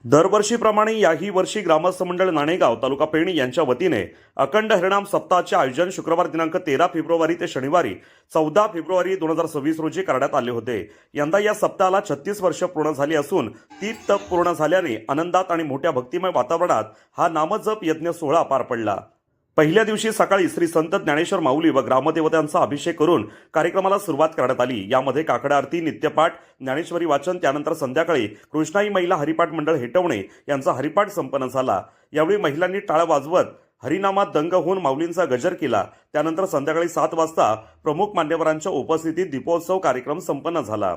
दरवर्षीप्रमाणे याही वर्षी ग्रामस्थ मंडळ नाणेगाव तालुका पेणी यांच्या वतीने अखंड हरिनाम सप्ताहाचे आयोजन शुक्रवार दिनांक 13 फेब्रुवारी ते शनिवारी 14 फेब्रुवारी 2026 रोजी करण्यात आले होते। यंदा या सप्ताहाला 36 वर्ष पूर्ण झाली असून 30 तप पूर्ण झाल्याने आनंदात आणि मोठ्या भक्तिमय वातावरणात हा नामजप यज्ञ सोहळा पार पडला। पहिल्या दिवशी सकाळी श्री संत ज्ञानेश्वर माऊली व ग्रामदेवतांचा अभिषेक करून कार्यक्रमाला सुरुवात करण्यात आली। यामध्ये काकड आरती, नित्यपाठ, ज्ञानेश्वरी वाचन, त्यानंतर संध्याकाळी कृष्णाई महिला हरिपाठ मंडळ हेटवणे यांचा हरिपाठ संपन्न झाला। यावेळी महिलांनी टाळ वाजवत हरिनामात दंग होऊन माऊलींचा गजर केला। त्यानंतर संध्याकाळी 7 वाजता प्रमुख मान्यवरांच्या उपस्थितीत दीपोत्सव कार्यक्रम संपन्न झाला।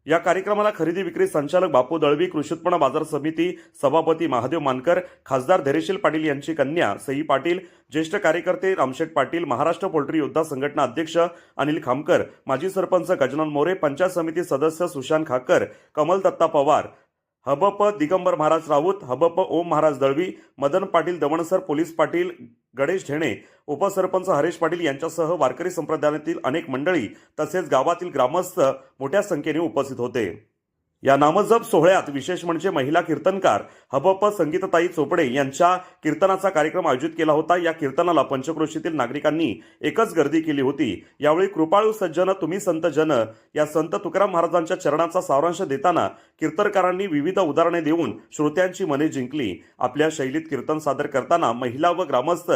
या कार्यक्रमाला खरेदी विक्री संचालक बापू दळवी, कृषी उत्पन्न बाजार समिती सभापती महादेव मानकर, खासदार धैर्यशील पाटील यांची कन्या सई पाटील, ज्येष्ठ कार्यकर्ते रामशेठ पाटील, महाराष्ट्र पोल्ट्री योद्धा संघटना अध्यक्ष अनिल खामकर, माजी सरपंच गजानन मोरे, पंचायत समिती सदस्य सुशांत खाकर, कमल दत्ता पवार, हबप दिगंबर महाराज राऊत, हबप ओम महाराज दळवी, मदन पाटील दवणसर, पोलीस पाटील गणेश ढेणे, उपसरपंच हरेश पाटील यांच्यासह वारकरी संप्रदायातील अनेक मंडळी तसेच गावातील ग्रामस्थ मोठ्या संख्येने उपस्थित होते। या नामजप सोहळ्यात विशेष म्हणजे महिला कीर्तनकार हबप संगीतताई चोपडे यांच्या कीर्तनाचा कार्यक्रम आयोजित केला होता। या कीर्तनाला पंचक्रोशीतील नागरिकांनी एकच गर्दी केली होती। यावेळी कृपाळू सज्जन तुम्ही संत जन या संत तुकाराम महाराजांच्या चरणाचा सारांश देताना कीर्तनकारांनी विविध उदाहरणे देऊन श्रोत्यांची मने जिंकली। आपल्या शैलीत कीर्तन सादर करताना महिला व ग्रामस्थ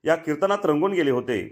या कीर्तनात रंगून गेले होते।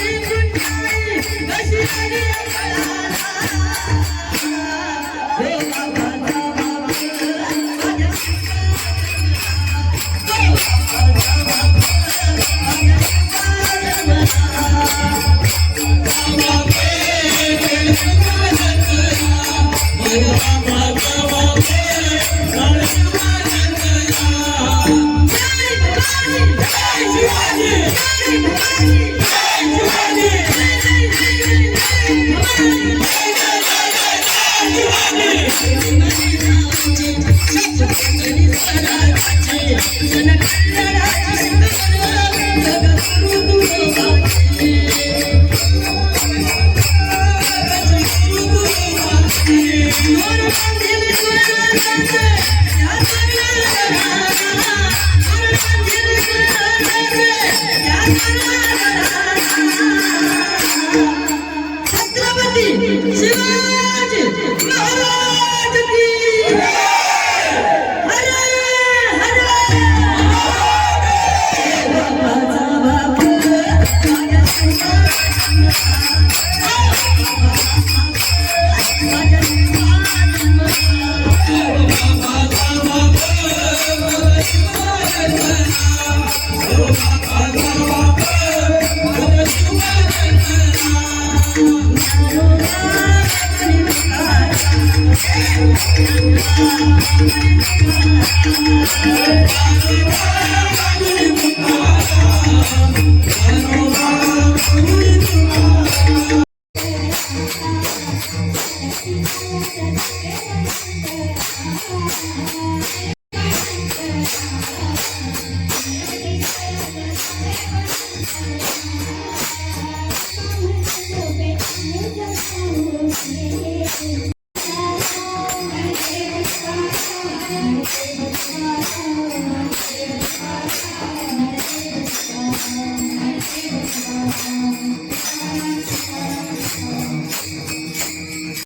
Hare